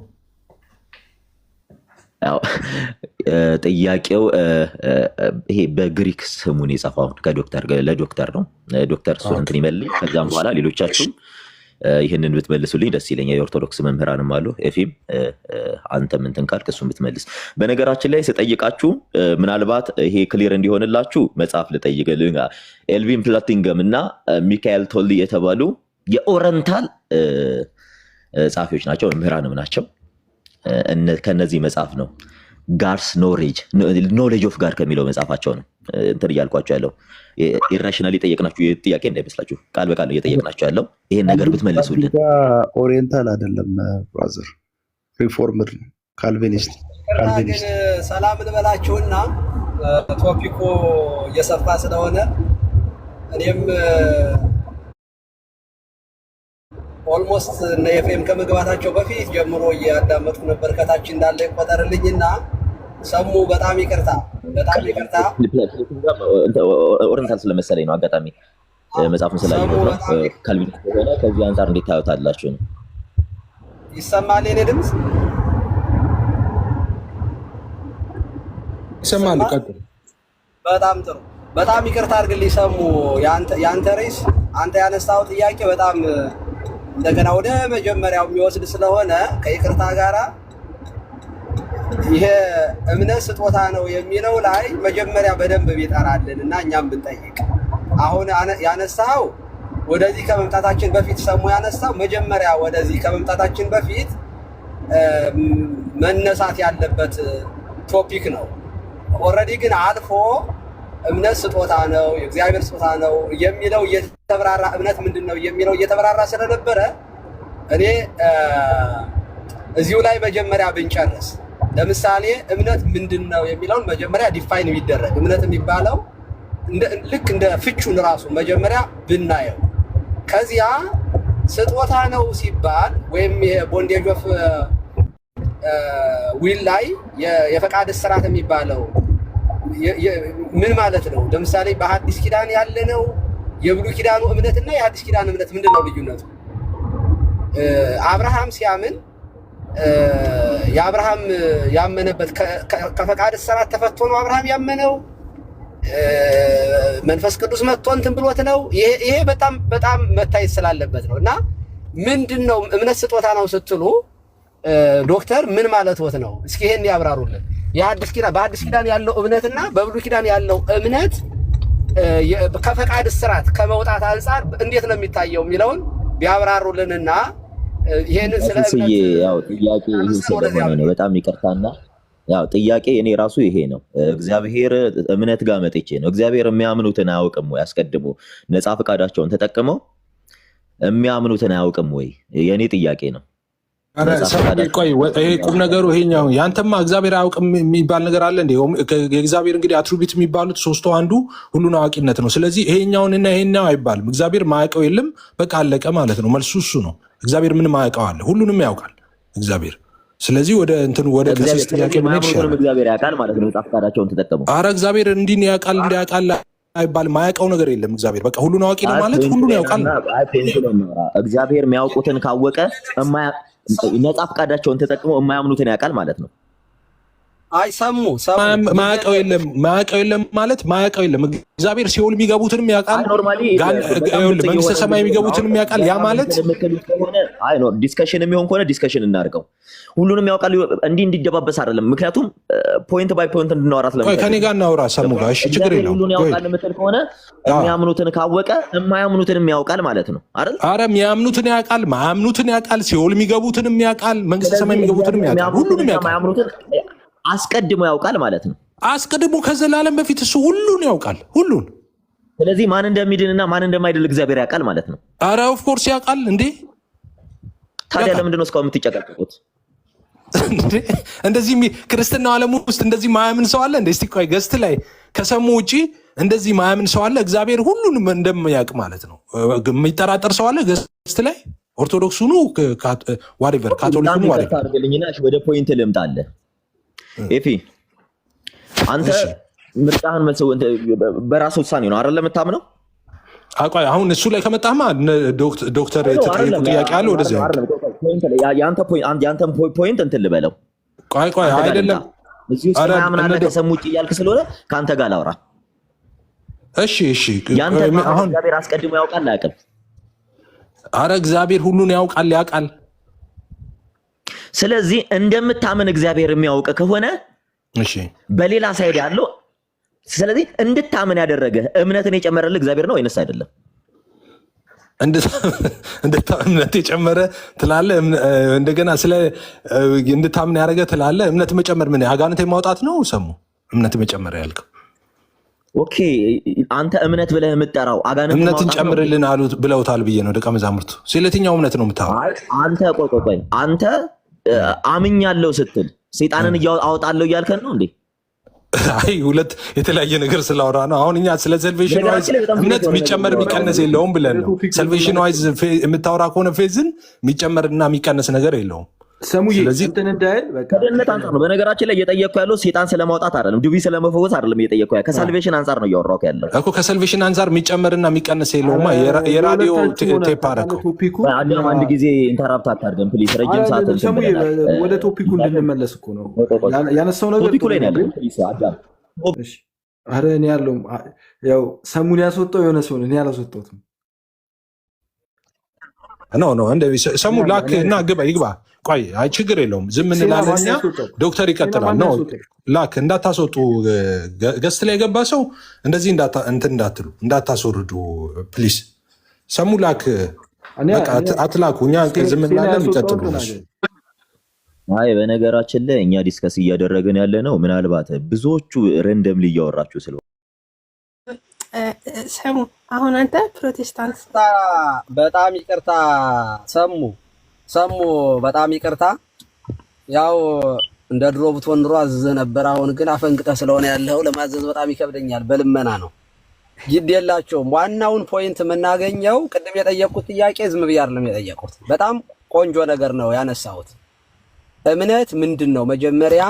ጥያቄው ይሄ በግሪክ ስሙን የጻፈው ለዶክተር ነው። ዶክተር እሱ እንትን ይመልኝ። ከዛም በኋላ ሌሎቻችሁም ይህንን ብትመልሱልኝ ደስ ይለኛል። የኦርቶዶክስ መምህራንም አሉ። ኤፊም አንተም እንትን ካልክ እሱን ብትመልስ። በነገራችን ላይ ስጠይቃችሁ ምናልባት ይሄ ክሊር እንዲሆንላችሁ መጽሐፍ ልጠይቅ። ኤልቪን ፕላቲንገም እና ሚካኤል ቶሊ የተባሉ የኦረንታል ጸሐፊዎች ናቸው፣ መምህራንም ናቸው። ከነዚህ መጽሐፍ ነው ጋድስ ኖሌጅ ኦፍ ጋድ ከሚለው መጽሐፋቸው ነው እንትን እያልኳቸው ያለው። ኢራሽናል የጠየቅናችሁ ጥያቄ እንዳይመስላችሁ፣ ቃል በቃል እየጠየቅናቸው ያለው ይሄን ነገር ብትመልሱልን። ኦሪየንታል አይደለም ብራዘር፣ ሪፎርምድ ካልቪኒስት። ሰላም ልበላችሁና ቶፒኩ እየሰፋ ስለሆነ እኔም ኦልሞስት እነ ኤፍሬም ከመግባታቸው በፊት ጀምሮ እያዳመጥኩ ነበር። ከታች እንዳለ ይቆጠርልኝና ሰሙ በጣም ይቅርታ። ኦሪየንታል ስለመሰለኝ ነው አጋጣሚ መጽሐፉን ስላየሁት ነው። ካልቪን ከሆነ ከዚህ አንጻር እንዴት ታዩታላችሁ ነው? ይሰማል? የኔ ድምፅ ይሰማል? ቀጥል። በጣም ጥሩ። በጣም ይቅርታ አድርግልኝ ሰሙ። ያንተ ርዕስ አንተ ያነሳው ጥያቄ በጣም እንደገና ወደ መጀመሪያው የሚወስድ ስለሆነ ከይቅርታ ጋራ ይሄ እምነት ስጦታ ነው የሚለው ላይ መጀመሪያ በደንብ ቢጠራልን እና እኛም ብንጠይቅ። አሁን ያነሳው ወደዚህ ከመምጣታችን በፊት ሰሙ ያነሳው መጀመሪያ ወደዚህ ከመምጣታችን በፊት መነሳት ያለበት ቶፒክ ነው። ኦልሬዲ ግን አልፎ እምነት ስጦታ ነው፣ የእግዚአብሔር ስጦታ ነው የሚለው እየተብራራ እምነት ምንድን ነው የሚለው እየተብራራ ስለነበረ እኔ እዚሁ ላይ መጀመሪያ ብንጨርስ። ለምሳሌ እምነት ምንድን ነው የሚለውን መጀመሪያ ዲፋይን ቢደረግ፣ እምነት የሚባለው ልክ እንደ ፍቹን ራሱ መጀመሪያ ብናየው፣ ከዚያ ስጦታ ነው ሲባል ወይም ይሄ ቦንዴጅ ኦፍ ዊል ላይ የፈቃድ እስራት የሚባለው ምን ማለት ነው? ለምሳሌ በሐዲስ ኪዳን ያለ ነው የብሉይ ኪዳኑ እምነትና የሐዲስ ኪዳን እምነት ምንድን ነው ልዩነቱ? አብርሃም ሲያምን የአብርሃም ያመነበት ከፈቃድ እስራት ተፈቶ ነው አብርሃም ያመነው? መንፈስ ቅዱስ መጥቶ እንትን ብሎት ነው? ይሄ በጣም መታየት ስላለበት ነው። እና ምንድን ነው እምነት ስጦታ ነው ስትሉ ዶክተር ምን ማለት ነው? እስኪ ይሄን ያብራሩልን። በሐዲስ ኪዳን ያለው እምነትና በብሉይ ኪዳን ያለው እምነት ከፈቃድ እስራት ከመውጣት አንጻር እንዴት ነው የሚታየው የሚለውን ቢያብራሩልንና ይሄንን ስለ እምነት ያው ጥያቄ ይሄ ስለሆነ ነው። በጣም ይቅርታና ያው ጥያቄ እኔ ራሱ ይሄ ነው። እግዚአብሔር እምነት ጋር መጥቼ ነው። እግዚአብሔር የሚያምኑትን አያውቅም ወይ? አስቀድሞ ነፃ ፈቃዳቸውን ተጠቅመው የሚያምኑትን አያውቅም ወይ? የኔ ጥያቄ ነው። ቆይ ይሄ ቁም ነገሩ ይሄኛው ያንተማ እግዚአብሔር አያውቅም የሚባል ነገር አለ እንዴ? የእግዚአብሔር እንግዲህ አትሪቢዩት የሚባሉት ሶስቱ አንዱ ሁሉን አዋቂነት ነው። ስለዚህ ይሄኛውንና ይሄኛው አይባልም። እግዚአብሔር ማያውቀው የለም፣ በቃ አለቀ ማለት ነው። መልሱ እሱ ነው። እግዚአብሔር ምን ማያውቀው አለ? ሁሉንም ያውቃል እግዚአብሔር። ስለዚህ ወደ ቀሲስ ጥያቄ ምን ይችላል? እግዚአብሔር ያውቃል ማለት ነው። ጻፍ ቃላቸውን ተጠቀሙ። አረ እግዚአብሔር እንዲህ ያውቃል እንዲያውቃል አይባልም። ማያውቀው ነገር የለም እግዚአብሔር። በቃ ሁሉን አዋቂ ነው ማለት ሁሉን ያውቃል። እግዚአብሔር የሚያውቁትን ካወቀ ነጻ ፈቃዳቸውን ተጠቅመው የማያምኑትን ያውቃል ማለት ነው። አይ ሰሙ ማያውቀው የለም ማለት ማያውቀው የለም። እግዚአብሔር ሲኦል የሚገቡትንም ያውቃል፣ መንግስተ ሰማይ የሚገቡትንም ያውቃል። ያ ማለት ዲስከሽን የሚሆን ከሆነ ዲስከሽን እናድርገው። ሁሉንም ያውቃል እንዲደባበስ አይደለም። ምክንያቱም ፖይንት ባይ ፖይንት እንድናወራ ስለምፈልግ ከኔ ጋር እናውራ። ሰሙ ጋር እሺ፣ ችግር የለውም። ሁሉን ያውቃል የምትል ከሆነ የሚያምኑትን ካወቀ የማያምኑትንም ያውቃል ማለት ነው አይደል? አረ የሚያምኑትን ያውቃል፣ ማያምኑትን ያውቃል፣ ሲኦል የሚገቡትንም ያውቃል፣ መንግስተ ሰማይ የሚገቡትንም ያውቃል። ሁሉንም ያውቃል። አስቀድሞ ያውቃል ማለት ነው። አስቀድሞ ከዘላለም በፊት እሱ ሁሉን ያውቃል፣ ሁሉን። ስለዚህ ማን እንደሚድንና ማን እንደማይድን እግዚአብሔር ያውቃል ማለት ነው። አረ ኦፍኮርስ ያውቃል እንዴ። ታዲያ ለምንድን ነው እስካሁን የምትጨቃጨቁት? እንደዚህ ክርስትናው ዓለም ውስጥ እንደዚህ ማያምን ሰው አለ እንዴ? እስቲ ቆይ ገስት ላይ ከሰሙ ውጪ እንደዚህ ማያምን ሰው አለ? እግዚአብሔር ሁሉንም እንደሚያውቅ ማለት ነው። የሚጠራጠር ሰው አለ ገስት ላይ? ኦርቶዶክሱ ነው ዋሪቨር ካቶሊኩ ነው ዋሪቨር። ወደ ፖይንት ልምጣለህ ኤፊ። አንተ ምርጫህን መልሰው በራስህ ውሳኔ ነው አይደል የምታምነው? አሁን እሱ ላይ ከመጣህማ ዶክተር የተጠየቁ ጥያቄ አለ ወደዚያ ያንተን ፖይንት እንትን ልበለው። ቆይ አይደለም እዚህ ውስጥ ምናምን አለ ከሰሙ ውጭ እያልክ ስለሆነ ከአንተ ጋር ላውራ። እሺ ያንተ አሁን እግዚአብሔር አስቀድሞ ያውቃል አያውቅም? አረ እግዚአብሔር ሁሉን ያውቃል። ስለዚህ እንደምታምን እግዚአብሔር የሚያውቅ ከሆነ እሺ በሌላ ሳይድ ያለው ስለዚህ እንድታምን ያደረገ እምነትን የጨመረልህ እግዚአብሔር ነው ወይንስ አይደለም? እምነት የጨመረ ትላለህ። እንደገና ስለ እንድታምን ያደረገ ትላለህ። እምነት መጨመር ምን አጋንንት የማውጣት ነው? ሰሙ እምነት መጨመር ያልከው ኦኬ። አንተ እምነት ብለህ የምትጠራው አጋንንት እምነትን ጨምርልን አሉት ብለውታል ብዬ ነው ደቀ መዛሙርቱ። ስለየትኛው እምነት ነው የምታወራው? አንተ ቆይ አንተ አምኛለሁ ስትል ሰይጣንን አወጣለሁ እያልከን ነው እንዴ? አይ ሁለት የተለያየ ነገር ስላወራ ነው። አሁን እኛ ስለ ሰልቬሽን ዋይዝ እምነት የሚጨመር የሚቀነስ የለውም ብለን ነው። ሰልቬሽን ዋይዝ የምታወራ ከሆነ ፌዝን የሚጨመርና የሚቀነስ ነገር የለውም። ሰሙዬ እንትን እንዳይል በቃ ከደህንነት አንጻር ነው። በነገራችን ላይ እየጠየቅኩ ያለው ሰይጣን ስለማውጣት አይደለም፣ ዱቢ ስለመፈወስ አይደለም እየጠየቅኩ ያለው ከሳልቬሽን አንጻር ነው እያወራሁ ያለው እኮ። ከሳልቬሽን አንጻር የሚጨመርና የሚቀነስ የለውም። የራዲዮ ቴፕ አደረገው። አዳም አንድ ጊዜ ኢንተራፕት አታድርገን ፕሊዝ። ረጅም ሰዓት ሰሙዬ ወደ ቶፒኩ እንድንመለስ እኮ ነው ያነሳው ነገር። ቶፒኩ ላይ ነው ያለው ፕሊዝ አዳም። እሺ አረ እኔ ያለው ያው ሰሙን ያስወጣው የሆነ ሰው ነው፣ እኔ ያላስወጣሁትም። ኖ እንደዚህ ሰሙ ላክ እና ይግባ። ቆይ አይ ችግር የለውም ዝም እንላለን እኛ። ዶክተር ይቀጥላል። ነው ላክ እንዳታስወጡ። ገስት ላይ የገባ ሰው እንደዚህ እንትን እንዳትሉ እንዳታስወርዱ ፕሊዝ። ሰሙ ላክ በቃ አትላኩ። እኛ ዝም እንላለን። ይቀጥሉ። አይ በነገራችን ላይ እኛ ዲስከስ እያደረግን ያለ ነው ምናልባት ብዙዎቹ ረንደምሊ እያወራችሁ ስለሆነ ሰሙ አሁን አንተ ፕሮቴስታንት በጣም ይቅርታ ሰሙ በጣም ይቅርታ። ያው እንደ ድሮ ብትሆን ኑሮ አዘዘ ነበር። አሁን ግን አፈንግጠህ ስለሆነ ያለው ለማዘዝ በጣም ይከብደኛል። በልመና ነው። ግድ የላቸውም። ዋናውን ፖይንት የምናገኘው ቅድም የጠየቁት ጥያቄ ዝም ብዬ አይደለም የጠየቁት። በጣም ቆንጆ ነገር ነው ያነሳሁት። እምነት ምንድን ነው? መጀመሪያ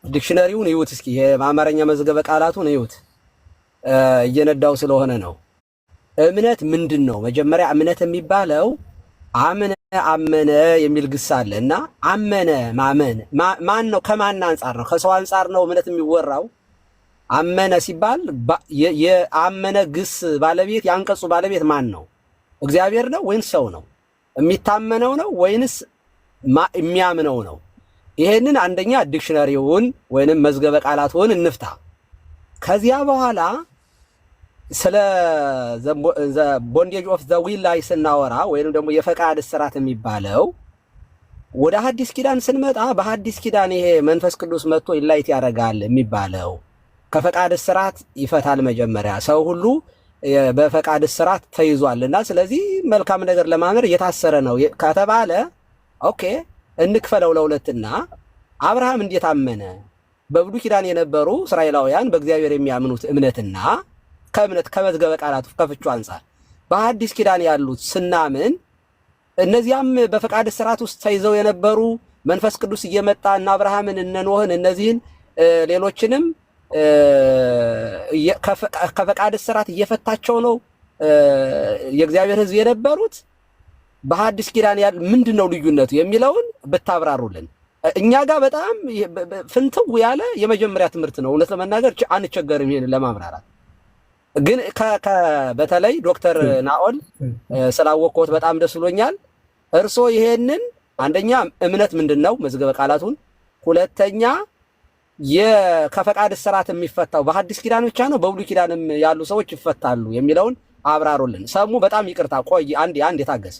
ዲክሽነሪውን ይዩት እስኪ፣ የአማርኛ መዝገበ ቃላቱን ይዩት። እየነዳው ስለሆነ ነው። እምነት ምንድን ነው? መጀመሪያ እምነት የሚባለው አመነ የሚል ግስ አለ እና አመነ ማመን ማን ነው? ከማን አንጻር ነው? ከሰው አንጻር ነው እምነት የሚወራው። አመነ ሲባል የአመነ ግስ ባለቤት የአንቀጹ ባለቤት ማን ነው? እግዚአብሔር ነው ወይንስ ሰው ነው? የሚታመነው ነው ወይንስ የሚያምነው ነው? ይሄንን አንደኛ ዲክሽነሪውን ወይንም መዝገበ ቃላቱን እንፍታ። ከዚያ በኋላ ስለ ቦንዴጅ ኦፍ ዘ ዊል ላይ ስናወራ ወይንም ደግሞ የፈቃድ እስራት የሚባለው ወደ ሐዲስ ኪዳን ስንመጣ በሐዲስ ኪዳን ይሄ መንፈስ ቅዱስ መጥቶ ኢንላይት ያደርጋል የሚባለው ከፈቃድ እስራት ይፈታል። መጀመሪያ ሰው ሁሉ በፈቃድ እስራት ተይዟልና ስለዚህ መልካም ነገር ለማመር እየታሰረ ነው ከተባለ ኦኬ እንክፈለው ለሁለትና አብርሃም እንዴት አመነ? በብሉይ ኪዳን የነበሩ እስራኤላውያን በእግዚአብሔር የሚያምኑት እምነትና ከእምነት ከመዝገበ ቃላቱ ከፍቹ አንጻር በሐዲስ ኪዳን ያሉት ስናምን እነዚያም በፈቃድ እስራት ውስጥ ተይዘው የነበሩ መንፈስ ቅዱስ እየመጣ እና አብርሃምን እነ ኖህን እነዚህን ሌሎችንም ከፈቃድ እስራት እየፈታቸው ነው የእግዚአብሔር ሕዝብ የነበሩት። በሐዲስ ኪዳን ያለ ምንድነው ልዩነቱ የሚለውን ብታብራሩልን። እኛ ጋር በጣም ፍንትው ያለ የመጀመሪያ ትምህርት ነው። እውነት ለመናገር አንቸገርም ይሄን ለማብራራት። ግን በተለይ ዶክተር ናኦል ስላወቅሁት በጣም ደስ ብሎኛል። እርስዎ ይሄንን አንደኛ እምነት ምንድነው መዝገበ ቃላቱን፣ ሁለተኛ ከፈቃድ እስራት የሚፈታው በሐዲስ ኪዳን ብቻ ነው በብሉይ ኪዳንም ያሉ ሰዎች ይፈታሉ የሚለውን አብራሩልን። ሰሙ በጣም ይቅርታ ቆይ አንድ የታገስ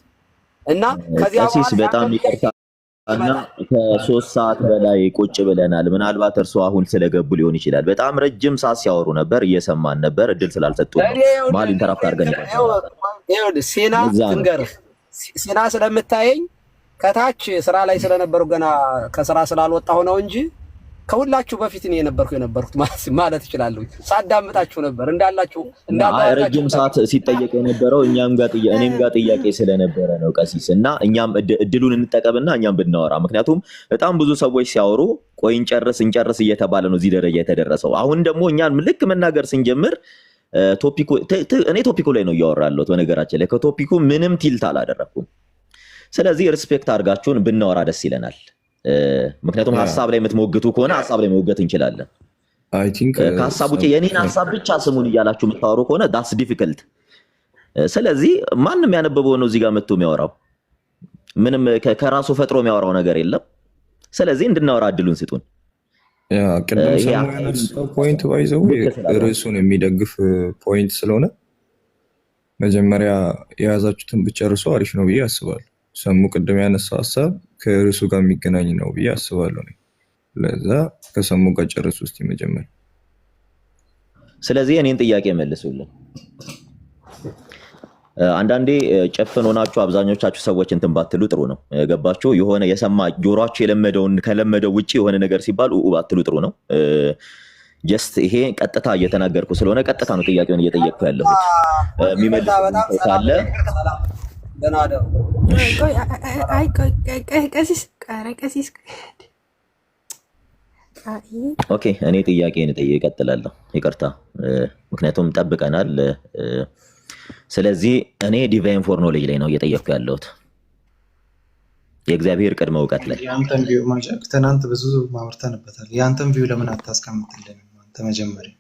እና ከዚያ በጣም ይቅርታ እና ከ3 ሰዓት በላይ ቁጭ ብለናል። ምናልባት እርሱ አሁን ስለገቡ ሊሆን ይችላል። በጣም ረጅም ሰዓት ሲያወሩ ነበር፣ እየሰማን ነበር። እድል ስላልሰጡ ማል ኢንተራፕት አድርገን ሲና ስለምታየኝ ከታች ስራ ላይ ስለነበሩ ገና ከስራ ስላልወጣሁ ነው እንጂ ከሁላችሁ በፊት እኔ የነበርኩት ማለት እችላለሁ። ሳዳምጣችሁ ነበር እንዳላችሁ ረጅም ሰዓት ሲጠየቅ የነበረው እኔም ጋር ጥያቄ ስለነበረ ነው ቀሲስ። እና እኛም እድሉን እንጠቀምና እኛም ብናወራ፣ ምክንያቱም በጣም ብዙ ሰዎች ሲያወሩ ቆይ እንጨርስ እየተባለ ነው እዚህ ደረጃ የተደረሰው። አሁን ደግሞ እኛን ልክ መናገር ስንጀምር እኔ ቶፒኩ ላይ ነው እያወራለሁ። በነገራችን ላይ ከቶፒኩ ምንም ቲልት አላደረኩም። ስለዚህ ሪስፔክት አድርጋችሁን ብናወራ ደስ ይለናል። ምክንያቱም ሀሳብ ላይ የምትሞግቱ ከሆነ ሀሳብ ላይ መሞገት እንችላለን። ከሀሳብ ውጭ የኔን ሀሳብ ብቻ ስሙን እያላችሁ የምታወሩ ከሆነ ዳስ ዲፊከልት። ስለዚህ ማንም ያነበበው ነው እዚህ ጋር መጥቶ የሚያወራው፣ ምንም ከራሱ ፈጥሮ የሚያወራው ነገር የለም። ስለዚህ እንድናወራ እድሉን ስጡን። ቅድም ያነሳው ፖይንት ባይዘው ርዕሱን የሚደግፍ ፖይንት ስለሆነ መጀመሪያ የያዛችሁትን ብጨርሱ አሪፍ ነው ብዬ አስባለሁ። ሰሙ ቅድም ያነሳው ሀሳብ ከርዕሱ ጋር የሚገናኝ ነው ብዬ አስባለሁ። ለዛ ከሰሙ ጋር ጨርሱ እስቲ መጀመሪያ። ስለዚህ እኔን ጥያቄ መልሱልን። አንዳንዴ ጨፍን ሆናችሁ አብዛኞቻችሁ ሰዎች እንትን ባትሉ ጥሩ ነው። ገባችሁ? የሆነ የሰማ ጆሮአችሁ የለመደውን ከለመደው ውጪ የሆነ ነገር ሲባል ባትሉ ጥሩ ነው። ጀስት ይሄ ቀጥታ እየተናገርኩ ስለሆነ ቀጥታ ነው ጥያቄውን እየጠየቅኩ ያለሁት። የሚመልስ ካለ ኦኬ፣ እኔ ጥያቄን እቀጥላለሁ። ይቅርታ፣ ምክንያቱም ጠብቀናል። ስለዚህ እኔ ዲቫይን ፎርኖሌጅ ላይ ነው እየጠየቅኩ ያለሁት፣ የእግዚአብሔር ቅድመ እውቀት ላይ። የአንተን ቪው ማጫክ ትናንት ብዙ ማውርተንበታል። የአንተን ቪው ለምን አታስቀምጥልን? አንተ መጀመሪያ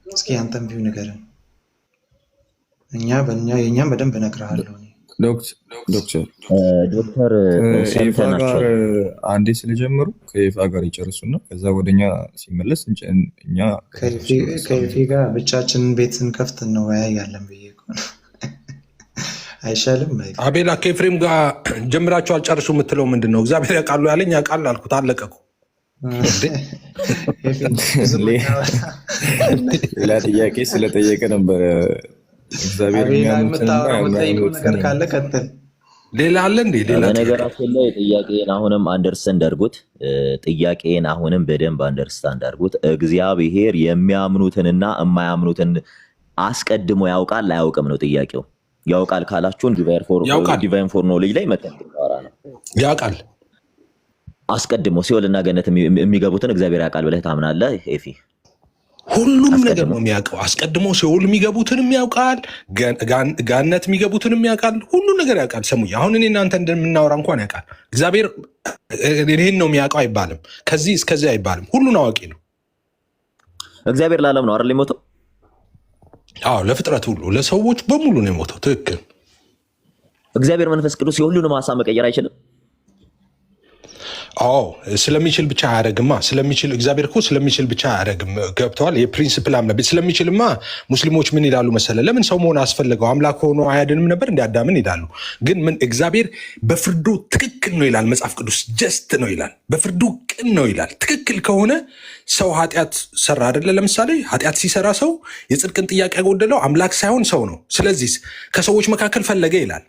እስኪ የአንተን ቪው ንገረን። የእኛም በደንብ እነግርሃለሁ። ዶክተር ከይፋ ጋር አንዴ ስለጀመሩ ከይፋ ጋር ይጨርሱና ከዛ ወደኛ ሲመለስ እኛ ከይፌ ጋር ብቻችንን ቤት ስንከፍት እንወያያለን ብዬ አይሻልም? አቤላ ከኤፍሬም ጋር ጀምራችሁ አልጨርሱ የምትለው ምንድን ነው? እግዚአብሔር ያውቃሉ ያለኝ ያውቃል አልኩት፣ አለቀ እኮ። ሌላ ጥያቄ ስለጠየቀ ነበረ። እግዚአብሔር ነገር ካለ ቀጥል። ሌላ አለ እንዴ? በነገራችን ላይ ጥያቄን አሁንም አንደርስታንድ አድርጉት። ጥያቄን አሁንም በደንብ አንደርስታንድ አድርጉት። እግዚአብሔር የሚያምኑትንና የማያምኑትን አስቀድሞ ያውቃል አያውቅም ነው ጥያቄው። ያውቃል ካላችሁን ዲቫይን ፎርኖሌጅ ላይ መተን ተዋራ ነው። ያውቃል አስቀድሞ ሲኦልና ገነት የሚገቡትን እግዚአብሔር ያውቃል ብለህ ታምናለህ ኤፊ? ሁሉም ነገር ነው የሚያውቀው። አስቀድሞ ሲኦል የሚገቡትንም ያውቃል፣ ጋነት የሚገቡትንም ያውቃል። ሁሉ ነገር ያውቃል። ሰሙኝ፣ አሁን እኔ እናንተ እንደምናወራ እንኳን ያውቃል። እግዚአብሔር ይህን ነው የሚያውቀው አይባልም፣ ከዚህ እስከዚህ አይባልም። ሁሉን አዋቂ ነው እግዚአብሔር። ለዓለም ነው አይደል የሞተው? አዎ፣ ለፍጥረት ሁሉ ለሰዎች በሙሉ ነው የሞተው። ትክክል። እግዚአብሔር መንፈስ ቅዱስ የሁሉንም ሀሳብ መቀየር አይችልም? አዎ ስለሚችል ብቻ አያደርግማ። ስለሚችል እግዚአብሔር እኮ ስለሚችል ብቻ አያደርግም። ገብተዋል? የፕሪንሲፕል አምነ ስለሚችልማ ሙስሊሞች ምን ይላሉ መሰለ? ለምን ሰው መሆን አስፈለገው? አምላክ ሆኖ አያድንም ነበር እንደ አዳምን ይላሉ። ግን ምን እግዚአብሔር በፍርዱ ትክክል ነው ይላል መጽሐፍ ቅዱስ። ጀስት ነው ይላል፣ በፍርዱ ቅን ነው ይላል። ትክክል ከሆነ ሰው ኃጢአት ሰራ አይደለ? ለምሳሌ ኃጢአት ሲሰራ ሰው የጽድቅን ጥያቄ ያጎደለው አምላክ ሳይሆን ሰው ነው። ስለዚህ ከሰዎች መካከል ፈለገ ይላል፣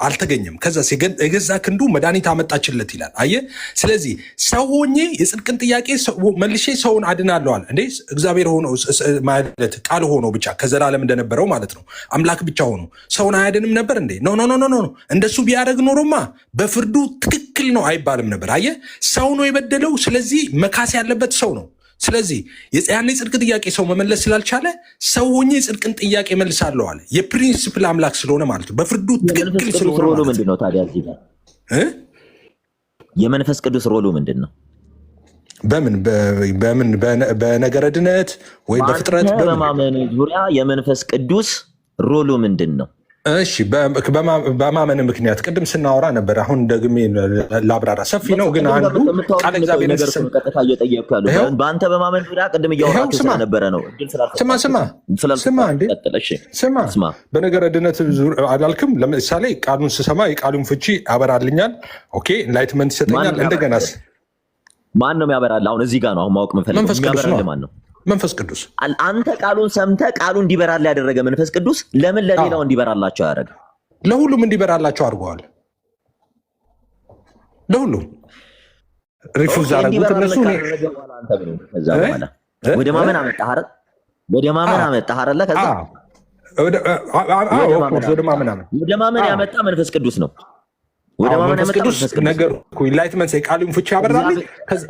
አልተገኘም። ከዛ የገዛ ክንዱ መድኃኒት አመጣችለት ይላል። አየ። ስለዚህ ሰው ሆኜ የጽድቅን ጥያቄ መልሼ ሰውን አድናለዋል እንዴ? እግዚአብሔር ሆኖ ማለት ቃል ሆኖ ብቻ ከዘላለም እንደነበረው ማለት ነው። አምላክ ብቻ ሆኖ ሰውን አያድንም ነበር እንዴ? ኖ ኖ ኖ ኖ። እንደሱ ቢያደርግ ኖሮማ በፍርዱ ትክክል ነው አይባልም ነበር። አየ። ሰው ነው የበደለው። ስለዚህ መካስ ያለበት ሰው ነው። ስለዚህ ያን የጽድቅ ጥያቄ ሰው መመለስ ስላልቻለ ሰው ሆኜ የጽድቅን ጥያቄ መልሳለሁ አለ። የፕሪንሲፕል አምላክ ስለሆነ ማለት ነው። በፍርዱ ትክክል ስለሆነ ሮሉ ምንድን ነው ታዲያ? እዚህ ጋር የመንፈስ ቅዱስ ሮሉ ምንድን ነው? በምን በነገረ ድነት ወይ በፍጥረት በማመን ዙሪያ የመንፈስ ቅዱስ ሮሉ ምንድን ነው? እሺ በማመን ምክንያት ቅድም ስናወራ ነበር። አሁን ደግሜ ላብራራ። ሰፊ ነው ግን አንዱ ቃል እግዚአብሔር ቀጥታ እየጠየቅኩ ያለው በአንተ በማመን ዙሪያ ቅድም እያወራችሁ ስለነበረ ነው። ስማ በነገረ ድነት አላልክም? ለምሳሌ ቃሉን ስሰማ የቃሉን ፍቺ ያበራልኛል። ኦኬ ኢንላይትመንት ይሰጠኛል። እንደገና ማን ነው ያበራል? አሁን እዚህ ጋር ነው አሁን ማወቅ የምፈልገው። የሚያበራልህ ማን ነው? መንፈስ ቅዱስ። አንተ ቃሉን ሰምተህ ቃሉ እንዲበራል ያደረገ መንፈስ ቅዱስ ለምን ለሌላው እንዲበራላቸው ያደረገ? ለሁሉም እንዲበራላቸው አድርገዋል። ለሁሉም ሪፉዝ አደረጉት እነሱ። ወደ ማመን አመጣህ አይደል? ወደ ማመን አመጣህ አይደል? ከዛ ወደ ማመን ያመጣ መንፈስ ቅዱስ ነው። ወደ ማመን ያመጣ መንፈስ ቅዱስ ነገር እኮ ኢንላይትመንት የቃሉን ፍቺ ያበራልኝ። ከዛ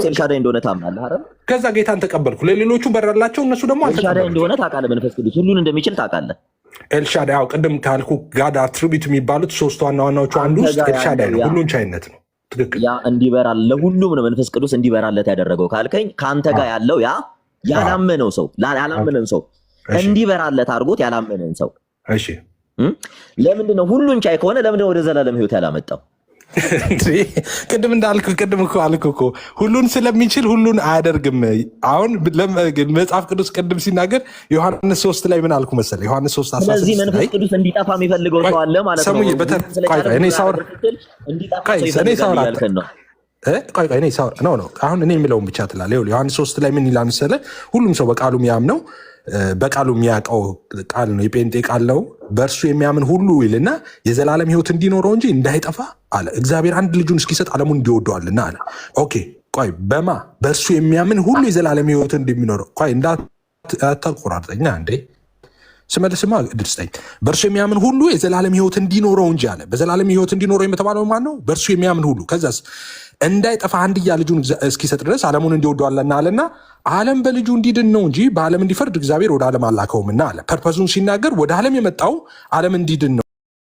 ኤልሻዳይ እንደሆነ ታምናለህ አይደል? ከዛ ጌታን ተቀበልኩ። ለሌሎቹ በራላቸው፣ እነሱ ደግሞ ኤልሻዳይ እንደሆነ ታውቃለህ። መንፈስ ቅዱስ ሁሉን እንደሚችል ታውቃለህ። ኤልሻዳይ ቅድም ካልኩ ጋድ አትሪቢዩት የሚባሉት ሶስት ዋና ዋናዎቹ አንዱ ውስጥ ኤልሻዳይ ነው። ሁሉን ቻይነት ነው። ያ እንዲበራል ለሁሉም ነው መንፈስ ቅዱስ እንዲበራለት ያደረገው ካልከኝ ከአንተ ጋር ያለው ያ ያላመነው ሰው ያላመነን ሰው እንዲበራለት አድርጎት ያላመነን ሰው እሺ ለምንድን ነው ሁሉን ቻይ ከሆነ ለምንድን ነው ወደ ዘላለም ህይወት ያላመጣው? ቅድም እንዳልኩ ቅድም እኮ አልኩ እኮ ሁሉን ስለሚችል ሁሉን አያደርግም። አሁን መጽሐፍ ቅዱስ ቅድም ሲናገር ዮሐንስ 3 ላይ ምን አልኩ መሰለህ? ዮሐንስ 3:16 ስለዚህ መንፈስ ቅዱስ እንዲጠፋ የሚፈልገው ሰው አለ ማለት ነው። አሁን እኔ የምለውን ብቻ ትላለህ። ዮሐንስ 3 ላይ ምን ይላል መሰለህ? ሁሉም ሰው በቃሉ የሚያምነው በቃሉ የሚያውቀው ቃል ነው፣ የጴንጤ ቃል ነው። በእርሱ የሚያምን ሁሉ ይልና የዘላለም ህይወት እንዲኖረው እንጂ እንዳይጠፋ አለ። እግዚአብሔር አንድ ልጁን እስኪሰጥ ዓለሙን እንዲወደዋልና አለ። ኦኬ ቆይ በእርሱ የሚያምን ሁሉ የዘላለም ህይወት እንደሚኖረው ቆይ እንዳታቆራርጠኛ እንዴ ስመልስማ እድል ስጠኝ። በእርሱ የሚያምን ሁሉ የዘላለም ህይወት እንዲኖረው እንጂ አለ። በዘላለም ህይወት እንዲኖረው የተባለው ማን ነው? በእርሱ የሚያምን ሁሉ። ከዛስ እንዳይጠፋ አንድያ ልጁን እስኪሰጥ ድረስ ዓለሙን እንዲወደዋልና አለና ዓለም በልጁ እንዲድን ነው እንጂ በዓለም እንዲፈርድ እግዚአብሔር ወደ ዓለም አላከውምና አለ። ፐርፐዙን ሲናገር ወደ ዓለም የመጣው ዓለም እንዲድን ነው።